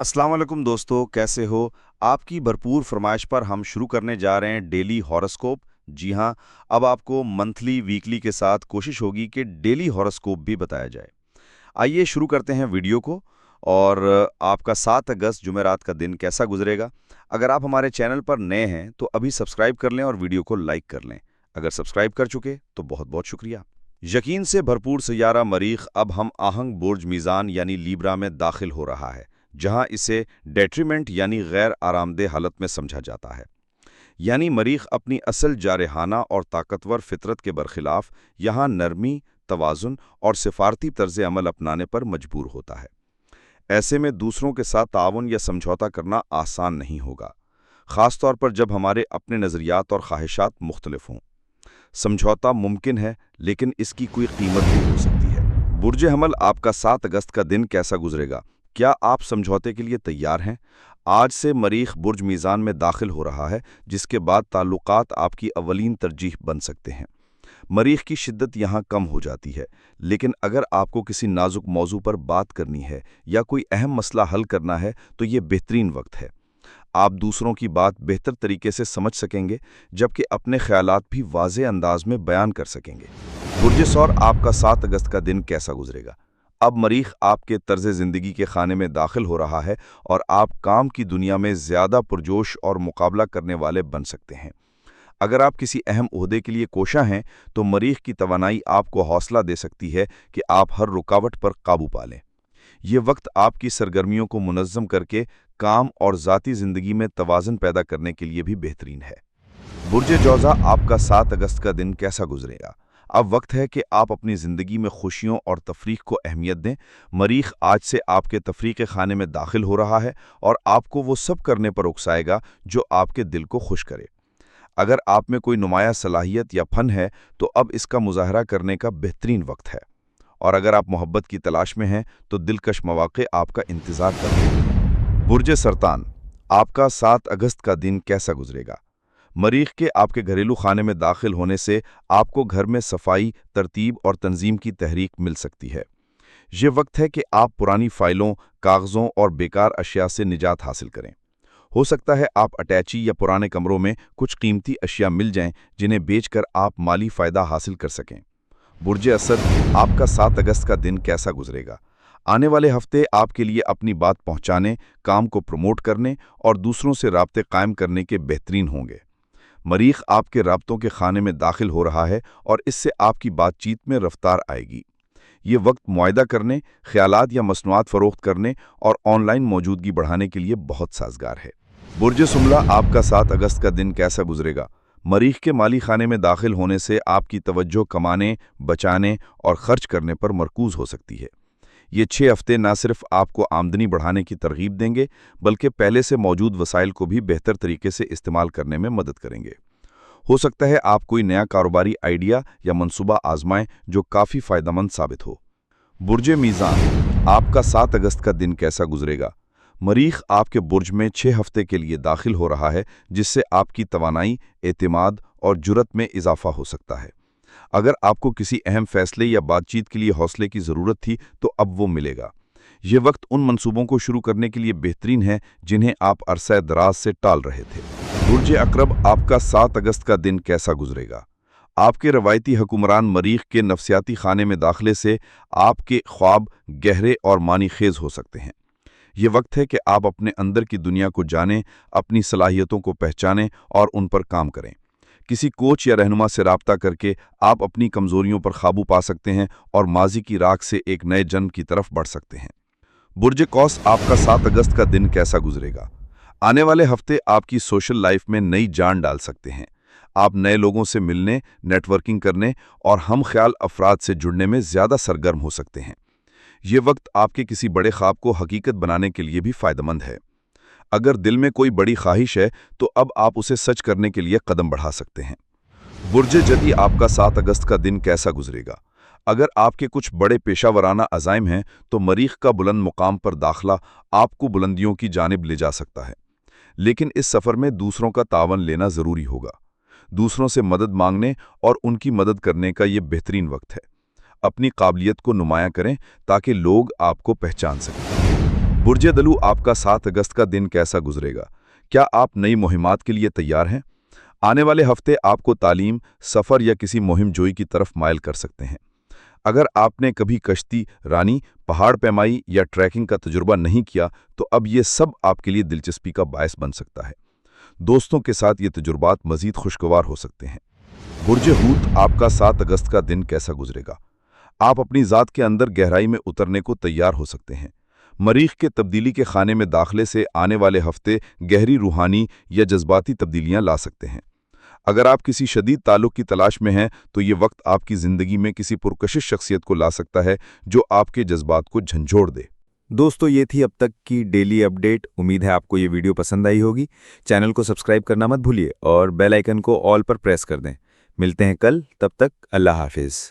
अस्सलाम वालेकुम दोस्तों, कैसे हो? आपकी भरपूर फरमाइश पर हम शुरू करने जा रहे हैं डेली हॉरोस्कोप। जी हाँ, अब आपको मंथली, वीकली के साथ कोशिश होगी कि डेली हॉरोस्कोप भी बताया जाए। आइए शुरू करते हैं वीडियो को। और आपका 7 अगस्त जुमेरात का दिन कैसा गुजरेगा? अगर आप हमारे चैनल पर नए हैं तो अभी सब्सक्राइब कर लें और वीडियो को लाइक कर लें। अगर सब्सक्राइब कर चुके तो बहुत-बहुत शुक्रिया। यकीन से भरपूर सैयारा मरीख अब हम आहंग बुर्ज मीज़ान यानी लीब्रा में दाखिल हो रहा है, जहां इसे डेट्रीमेंट यानी गैर आरामदेह हालत में समझा जाता है। यानी मरीख अपनी असल जारहाना और ताकतवर फितरत के बरखिलाफ यहाँ नरमी, तवाज़ुन और सिफारती तर्ज अमल अपनाने पर मजबूर होता है। ऐसे में दूसरों के साथ ताउन या समझौता करना आसान नहीं होगा, ख़ास तौर पर जब हमारे अपने नज़रियात और ख्वाहिशात मुख्तलिफ हों। समझौता मुमकिन है, लेकिन इसकी कोई कीमत भी हो सकती है। बुर्ज हमल, आपका 7 अगस्त का दिन कैसा गुजरेगा? क्या आप समझौते के लिए तैयार हैं? आज से मरीख बुर्ज मीज़ान में दाखिल हो रहा है, जिसके बाद ताल्लुकात आपकी अवलीन तरजीह बन सकते हैं। मरीख की शिद्दत यहाँ कम हो जाती है, लेकिन अगर आपको किसी नाजुक मौजू पर बात करनी है या कोई अहम मसला हल करना है तो ये बेहतरीन वक्त है। आप दूसरों की बात बेहतर तरीके से समझ सकेंगे, जबकि अपने ख्यालात भी वाज़े अंदाज में बयान कर सकेंगे। बुर्ज सौर, आपका 7 अगस्त का दिन कैसा गुजरेगा? अब मरीख आपके तर्ज ज़िंदगी के खाने में दाखिल हो रहा है और आप काम की दुनिया में ज़्यादा पुरजोश और मुकाबला करने वाले बन सकते हैं। अगर आप किसी अहम ओहदे के लिए कोशा हैं तो मरीख की तवानाई आपको हौसला दे सकती है कि आप हर रुकावट पर काबू पा लें। ये वक्त आपकी सरगर्मियों को मुनज़्ज़म करके काम और ज़ाती ज़िंदगी में तवाज़ुन पैदा करने के लिए भी बेहतरीन है। बुर्ज जौज़ा, आपका 7 अगस्त का दिन कैसा गुजरेगा? अब वक्त है कि आप अपनी ज़िंदगी में खुशियों और तफरीक को अहमियत दें। मरीख आज से आपके तफरीक के खाने में दाखिल हो रहा है और आपको वो सब करने पर उकसाएगा जो आपके दिल को खुश करे। अगर आप में कोई नुमाया सलाहियत या फ़न है तो अब इसका मुज़ाहरा करने का बेहतरीन वक्त है। और अगर आप मोहब्बत की तलाश में हैं तो दिलकश मौक़े आपका इंतज़ार कर रहे हैं। बुर्ज सरतान, आपका 7 अगस्त का दिन कैसा गुजरेगा? मरीख के आपके घरेलू खाने में दाखिल होने से आपको घर में सफाई, तरतीब और तंजीम की तहरीक मिल सकती है। ये वक्त है कि आप पुरानी फाइलों, कागज़ों और बेकार अशिया से निजात हासिल करें। हो सकता है आप अटैची या पुराने कमरों में कुछ कीमती अशिया मिल जाएं, जिन्हें बेचकर आप माली फ़ायदा हासिल कर सकें। बुर्ज असद, आपका 7 अगस्त का दिन कैसा गुजरेगा? आने वाले हफ्ते आपके लिए अपनी बात पहुंचाने, काम को प्रमोट करने और दूसरों से राब्ते कायम करने के बेहतरीन होंगे। मरीख आपके राब्तों के खाने में दाखिल हो रहा है और इससे आपकी बातचीत में रफ्तार आएगी। ये वक्त मुआयदा करने, ख्यालात या मसनूआत फ़रोख्त करने और ऑनलाइन मौजूदगी बढ़ाने के लिए बहुत साजगार है। बुर्ज सुमला, आपका 7 अगस्त का दिन कैसा गुजरेगा? मरीख के माली खाने में दाखिल होने से आपकी तवज्जो कमाने, बचाने और खर्च करने पर मरकूज हो सकती है। ये 6 हफ्ते न सिर्फ आपको आमदनी बढ़ाने की तरगीब देंगे, बल्कि पहले से मौजूद वसाइल को भी बेहतर तरीके से इस्तेमाल करने में मदद करेंगे। हो सकता है आप कोई नया कारोबारी आइडिया या मंसूबा आजमाएं जो काफ़ी फ़ायदेमंद साबित हो। बुर्ज मीज़ान, आपका 7 अगस्त का दिन कैसा गुजरेगा? मरीख आपके बुर्ज में 6 हफ्ते के लिए दाखिल हो रहा है, जिससे आपकी तवानाई, एतमाद और जुरत में इजाफा हो सकता है। अगर आपको किसी अहम फैसले या बातचीत के लिए हौसले की ज़रूरत थी तो अब वो मिलेगा। ये वक्त उन मंसूबों को शुरू करने के लिए बेहतरीन है जिन्हें आप अरसा दराज से टाल रहे थे। बुर्ज अकरब, आपका 7 अगस्त का दिन कैसा गुजरेगा? आपके रवायती हुक्मरान मरीख के नफसियाती खाने में दाखिले से आपके ख्वाब गहरे और मानी खेज हो सकते हैं। ये वक्त है कि आप अपने अंदर की दुनिया को जानें, अपनी सलाहियतों को पहचानें और उन पर काम करें। किसी कोच या रहनुमा से राब्ता करके आप अपनी कमज़ोरियों पर काबू पा सकते हैं और माजी की राख से एक नए जन्म की तरफ बढ़ सकते हैं। बुर्ज कौस, आपका 7 अगस्त का दिन कैसा गुजरेगा? आने वाले हफ्ते आपकी सोशल लाइफ में नई जान डाल सकते हैं। आप नए लोगों से मिलने, नेटवर्किंग करने और हम ख्याल अफराद से जुड़ने में ज़्यादा सरगर्म हो सकते हैं। ये वक्त आपके किसी बड़े ख्वाब को हकीकत बनाने के लिए भी फ़ायदेमंद है। अगर दिल में कोई बड़ी ख्वाहिश है तो अब आप उसे सच करने के लिए कदम बढ़ा सकते हैं। बुर्ज जदी, आपका 7 अगस्त का दिन कैसा गुजरेगा? अगर आपके कुछ बड़े पेशा वराना अज़ाइम हैं तो मरीख का बुलंद मुकाम पर दाखला आपको बुलंदियों की जानिब ले जा सकता है। लेकिन इस सफ़र में दूसरों का तावन लेना ज़रूरी होगा। दूसरों से मदद मांगने और उनकी मदद करने का ये बेहतरीन वक्त है। अपनी काबिलियत को नुमाया करें ताकि लोग आपको पहचान सकें। बुर्ज दलू, आपका 7 अगस्त का दिन कैसा गुजरेगा? क्या आप नई मुहिमात के लिए तैयार हैं? आने वाले हफ्ते आपको तालीम, सफ़र या किसी मुहिम जोई की तरफ माइल कर सकते हैं। अगर आपने कभी कश्ती रानी, पहाड़ पैमाई या ट्रैकिंग का तजुर्बा नहीं किया, तो अब ये सब आपके लिए दिलचस्पी का बायस बन सकता है। दोस्तों के साथ ये तजुर्बात मज़ीद खुशगवार हो सकते हैं। बुर्ज हूत, आपका 7 अगस्त का दिन कैसा गुजरेगा? आप अपनी ज़ात के अंदर गहराई में उतरने को तैयार हो सकते हैं। मरीख के तब्दीली के खाने में दाखले से आने वाले हफ्ते गहरी रूहानी या जज्बाती तब्दीलियां ला सकते हैं। अगर आप किसी शदीद ताल्लुक की तलाश में हैं, तो ये वक्त आपकी ज़िंदगी में किसी पुरकशिश शख्सियत को ला सकता है जो आपके जज्बात को झंझोड़ दे। दोस्तों, ये थी अब तक की डेली अपडेट। उम्मीद है आपको ये वीडियो पसंद आई होगी। चैनल को सब्सक्राइब करना मत भूलिए और बेल आइकन को ऑल पर प्रेस कर दें। मिलते हैं कल, तब तक अल्लाह हाफिज़।